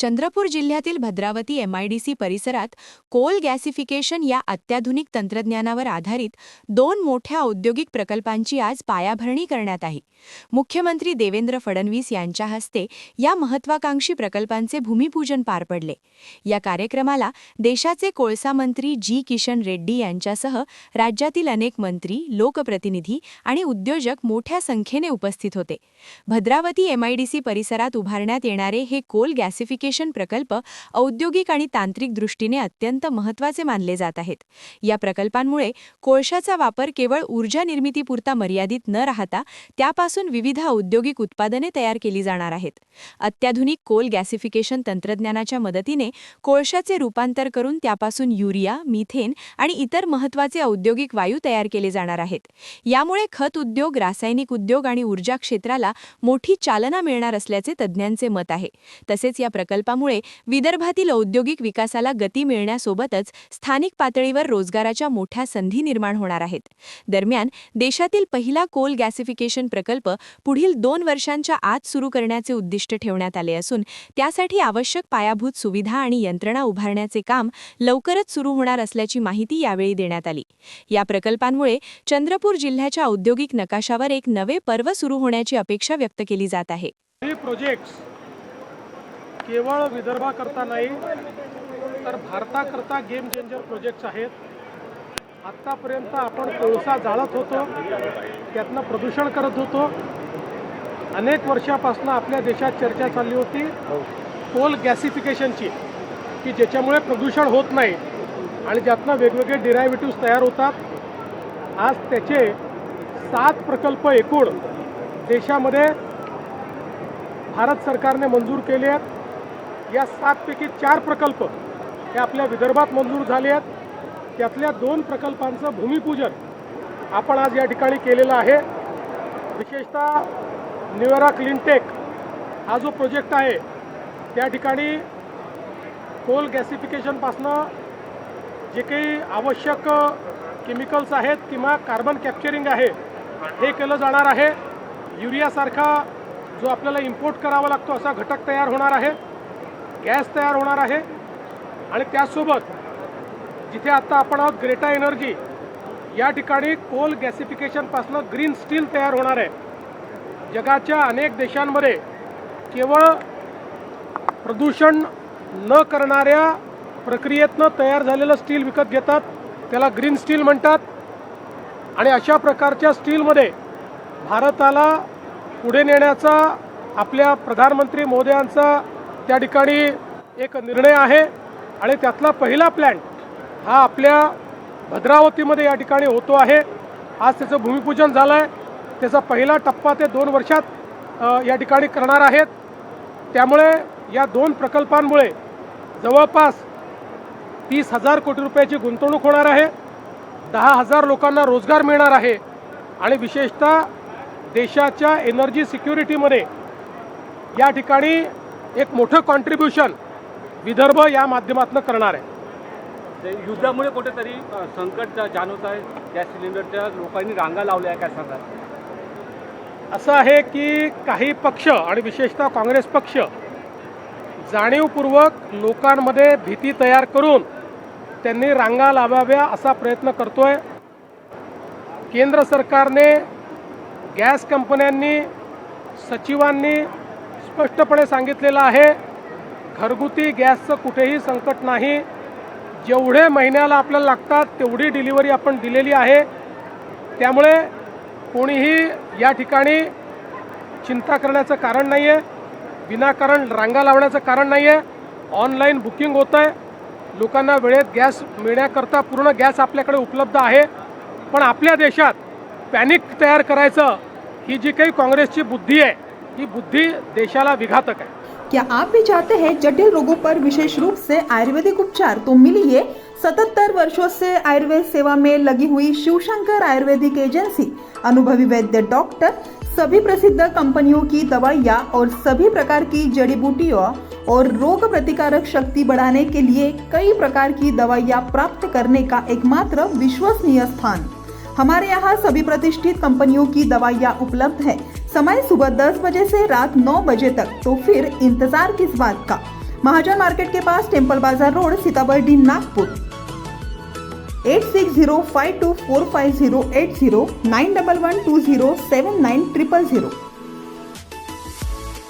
चंद्रपूर जिल्ह्यातील भद्रावती MIDC परिसरात Coal gasification या अत्याधुनिक तंत्रज्ञानावर आधारित 2 मोठ्या औद्योगिक प्रकल्पांची आज पायाभरणी करण्यात आहे. मुख्यमंत्री देवेंद्र फडणवीस यांच्या हस्ते या महत्त्वाकांक्षी प्रकल्पांचे भूमिपूजन पार पडले. या कार्यक्रमाला देशाचे कोळसा मंत्री जी किशन रेड्डी यांच्यासह राज्यातील अनेक मंत्री, लोकप्रतिनिधी आणि उद्योजक मोठ्या संख्येने उपस्थित होते. भद्रावती MIDC परिसरात उभारण्यात येणारे हे कोल गॅसिफिकेशन प्रकल्प औद्योगिक आणि तांत्रिक दृष्टीने अत्यंत महत्त्वाचे मानले जात आहेत. या प्रकल्पांमुळे कोळशाचा वापर केवळ ऊर्जा निर्मितीपुरता मर्यादित न राहता त्यापासून विविध औद्योगिक उत्पादने तयार केली जाणार आहेत. अत्याधुनिक कोल गॅसिफिकेशन तंत्रज्ञानाच्या मदतीने कोळशाचे रूपांतर करून त्यापासून युरिया, मिथेन आणि इतर महत्त्वाचे औद्योगिक वायू तयार केले जाणार आहेत. यामुळे खत उद्योग, रासायनिक उद्योग आणि ऊर्जा क्षेत्राला मोठी चालना मिळणार असल्याचे तज्ज्ञांचे मत आहे. तसेच या प्रकल्पामुळे विदर्भातील औद्योगिक विकासाला गती मिळण्यासोबतच स्थानिक पातळीवर रोजगाराच्या मोठ्या संधी निर्माण होणार आहेत. दरम्यान, देशातील पहिला कोल गॅसिफिकेशन प्रकल्प पुढील 2 वर्षांच्या आत सुरू करण्याचे उद्दिष्ट ठेवण्यात आले असून त्यासाठी आवश्यक पायाभूत सुविधा आणि यंत्रणा उभारण्याचे काम लवकरच सुरू होणार असल्याची माहिती यावेळी देण्यात आली. या प्रकल्पांमुळे चंद्रपूर जिल्ह्याच्या औद्योगिक नकाशावर एक नवे पर्व सुरू होण्याची अपेक्षा व्यक्त केली जात आहे. हे प्रोजेक्ट्स केवळ विदर्भाकरता नाही तर भारताकरता गेम चेंजर प्रोजेक्ट्स आहेत. आत्तापर्यंत आपण कोळसा जाळत होतो, त्यातनं प्रदूषण करत होतो. अनेक वर्षापासून आपल्या देशात चर्चा चालली होती कोल गॅसिफिकेशनची, की ज्याच्यामुळे प्रदूषण होत नाही आणि ज्यातनं वेगवेगळे डिरायव्हेटिव्स तयार होतात. आज त्याचे 7 प्रकल्प एकूण देशामध्ये भारत सरकारने मंजूर केले आहेत. या 7 पैकी 4 प्रकल्प हे आपल्या विदर्भात मंजूर झाले आहेत. त्यातल्या 2 प्रकल्पांचं भूमिपूजन आपण आज या ठिकाणी केलेलं आहे. विशेषतः न्यूएरा क्लीनटेक हा जो प्रोजेक्ट आहे त्या ठिकाणी कोल गॅसिफिकेशनपासनं जे काही आवश्यक केमिकल्स आहेत किंवा कार्बन कॅप्चरिंग आहे हे केलं जाणार आहे. युरियासारखा जो आपल्याला इम्पोर्ट करावा लागतो असा घटक तयार होणार आहे, गॅस तयार होणार आहे आणि त्यासोबत जिथे आता आपण आहोत ग्रेटा एनर्जी या ठिकाणी कोल गॅसिफिकेशनपासून ग्रीन स्टील तयार होणार आहे. जगाच्या अनेक देशांमध्ये केवळ प्रदूषण न करणाऱ्या प्रक्रियेतनं तयार झालेलं स्टील विकत घेतात, त्याला ग्रीन स्टील म्हणतात. आणि अशा प्रकारच्या स्टीलमध्ये भारताला पुढे नेण्याचा आपल्या प्रधानमंत्री मोदयांचा त्या ठिकाणी एक निर्णय आहे आणि त्यातला पहिला प्लॅन्ट हा आपल्या भद्रावतीमध्ये या ठिकाणी होतो आहे. आज त्याचं भूमिपूजन झालं आहे. त्याचा पहिला टप्पा ते 2 वर्षात या ठिकाणी करणार आहेत. त्यामुळे या 2 प्रकल्पांमुळे जवळपास 30,000 कोटी रुपयाची गुंतवणूक होणार आहे. 10,000 लोकांना रोजगार मिळणार आहे आणि विशेषतः देशाच्या एनर्जी सिक्युरिटीमध्ये या ठिकाणी एक मोठं कॉन्ट्रीब्युशन विदर्भ या माध्यमातून करणार आहे. युद्धामुळे कुठेतरी संकट जाणवत आहे. गॅस सिलेंडरच्या लोकांनी रांगा लावल्या काय सांगाल? असं आहे की काही पक्ष आणि विशेषतः काँग्रेस पक्ष जाणीवपूर्वक लोकांमध्ये भीती तयार करून त्यांनी रांगा लावाव्या असा प्रयत्न करतोय. केंद्र सरकारने, गॅस कंपन्यांनी, सचिवांनी स्पष्टपणे सांगितलेलं आहे घरगुती गॅसचं कुठेही संकट नाही. जेवढे महिन्याला आपल्याला लागतात तेवढी डिलिव्हरी आपण दिलेली आहे. त्यामुळे कोणीही या ठिकाणी चिंता करण्याचं कारण नाही आहे, विनाकारण रांगा लावण्याचं कारण नाही आहे. ऑनलाईन बुकिंग होतं आहे, लोकांना वेळेत गॅस मिळण्याकरता पूर्ण गॅस आपल्याकडे उपलब्ध आहे. पण आपल्या देशात पॅनिक तयार करायचं ही जी काही काँग्रेसची बुद्धी आहे ही बुद्धी देशाला विघातक आहे. क्या आप भी चाहते हैं जटिल रोगों पर विशेष रूप से आयुर्वेदिक उपचार? तो मिलिए 77 वर्षों से आयुर्वेद सेवा में लगी हुई शिवशंकर आयुर्वेदिक एजेंसी. अनुभवी वैद्य डॉक्टर, सभी प्रसिद्ध कंपनियों की दवाइयाँ और सभी प्रकार की जड़ी बूटियों और रोग प्रतिकारक शक्ति बढ़ाने के लिए कई प्रकार की दवाइयाँ प्राप्त करने का एकमात्र विश्वसनीय स्थान. हमारे यहाँ सभी प्रतिष्ठित कंपनियों की दवाइयाँ उपलब्ध है. समय सुबह 10 बजे से रात 9 बजे तक. तो फिर इंतजार किस बात का? महाजन मार्केट के पास टेम्पल बाजार रोड, सीताबर्डी, नागपुर। 8605245080 9112079000।